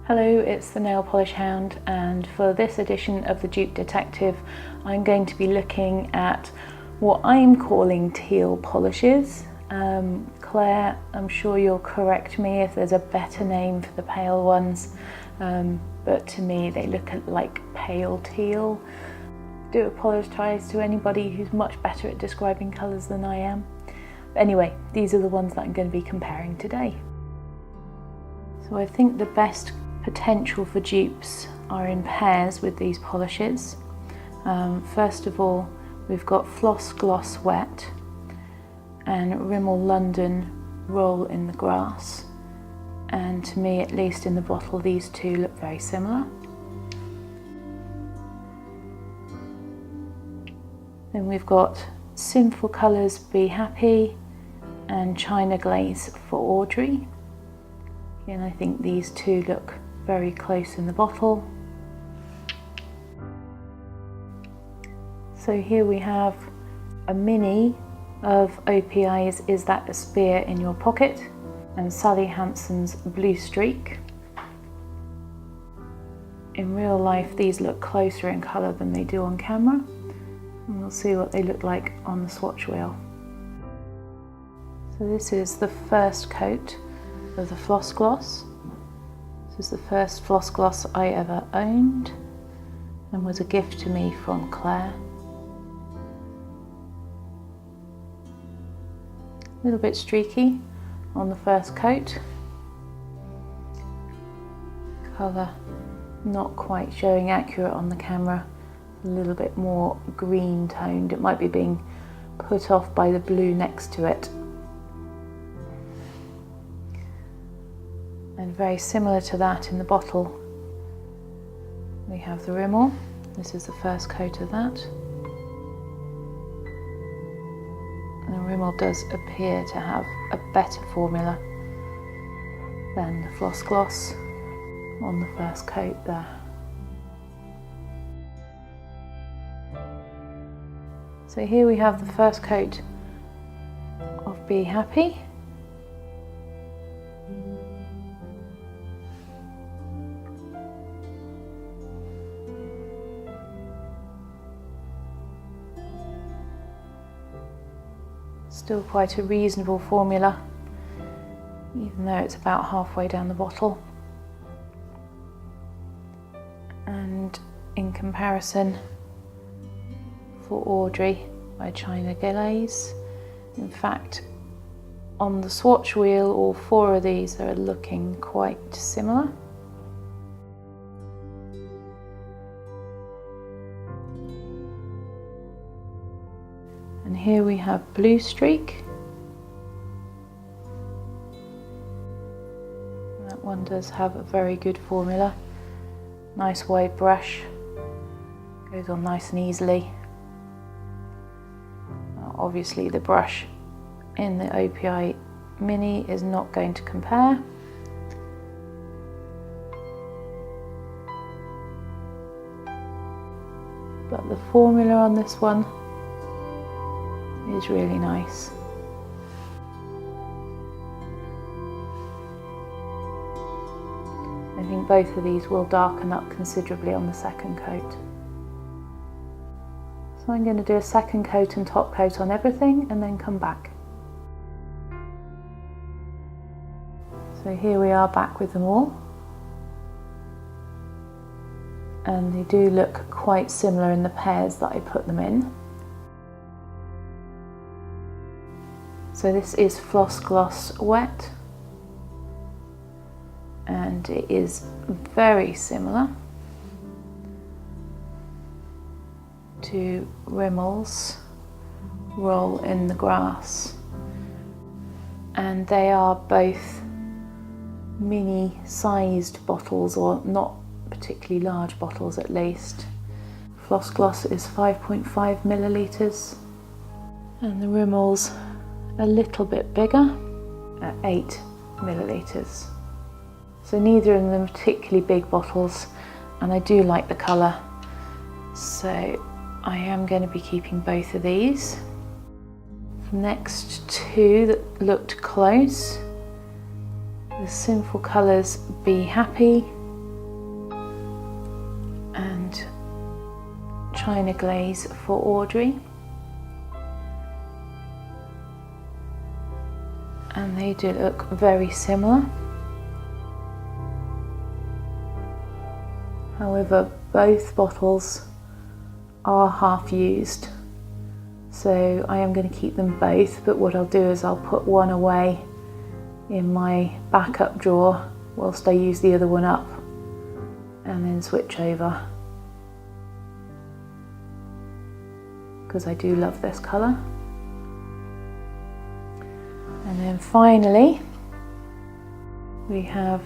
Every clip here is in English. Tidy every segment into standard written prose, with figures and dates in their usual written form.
Hello, it's the Nail Polish Hound, and for this edition of the Dupe Detective I'm going to be looking at what I'm calling teal polishes. Claire, I'm sure you'll correct me if there's a better name for the pale ones, but to me they look like pale teal. Do apologise to anybody who's much better at describing colours than I am. But anyway, these are the ones that I'm going to be comparing today. So I think the best potential for dupes are in pairs with these polishes. First of all, we've got Floss Gloss Wet and Rimmel London Roll in the Grass, and to me, at least in the bottle, these two look very similar. Then we've got Sinful Colours Be Happy and China Glaze for Audrey. Again, I think these two look very close in the bottle. So here we have a mini of OPI's Is That a Spear in Your Pocket and Sally Hansen's Blue Streak. In real life these look closer in colour than they do on camera, and we'll see what they look like on the swatch wheel. So this is the first coat of the Floss Gloss. This is the first floss gloss I ever owned and was a gift to me from Claire. A little bit streaky on the first coat. Colour not quite showing accurate on the camera, a little bit more green toned. It might be being put off by the blue next to it. And very similar to that in the bottle, we have the Rimmel. This is the first coat of that. And the Rimmel does appear to have a better formula than the Floss Gloss on the first coat there. So here we have the first coat of Be Happy. Still quite a reasonable formula, even though it's about halfway down the bottle. And in comparison, for Audrey by China Glaze, in fact on the swatch wheel all four of these are looking quite similar. And here we have Blue Streak. That one does have a very good formula. Nice wide brush, goes on nice and easily. Obviously the brush in the OPI Mini is not going to compare. But the formula on this one is really nice. I think both of these will darken up considerably on the second coat. So I'm going to do a second coat and top coat on everything and then come back. So here we are back with them all. And they do look quite similar in the pairs that I put them in. So this is Floss Gloss Wet, and it is very similar to Rimmel's Roll in the Grass, and they are both mini sized bottles, or not particularly large bottles at least. Floss Gloss is 5.5 millilitres and the Rimmel's a little bit bigger at 8 millilitres. So neither of them are particularly big bottles, and I do like the colour, so I am going to be keeping both of these. The next two that looked close, the Sinful Colours Be Happy China glaze for Audrey. And they do look very similar. However, both bottles are half used, so I am going to keep them both, but what I'll do is I'll put one away in my backup drawer whilst I use the other one up, and then switch over, because I do love this colour. And then finally we have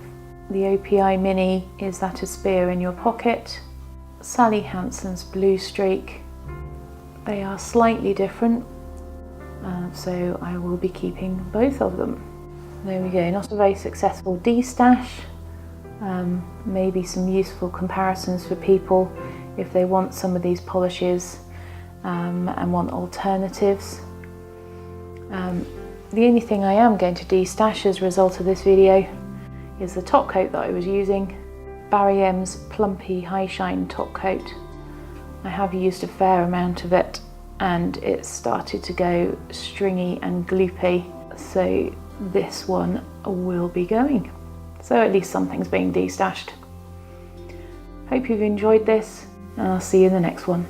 the OPI Mini Is That a Spear in Your Pocket, Sally Hansen's Blue Streak. They are slightly different, so I will be keeping both of them. There we go, not a very successful destash. Maybe some useful comparisons for people if they want some of these polishes and want alternatives. The only thing I am going to destash as a result of this video is the top coat that I was using, Barry M's Plumpy High Shine top coat. I have used a fair amount of it and it started to go stringy and gloopy, so this one will be going. So at least something's being destashed. Hope you've enjoyed this, and I'll see you in the next one.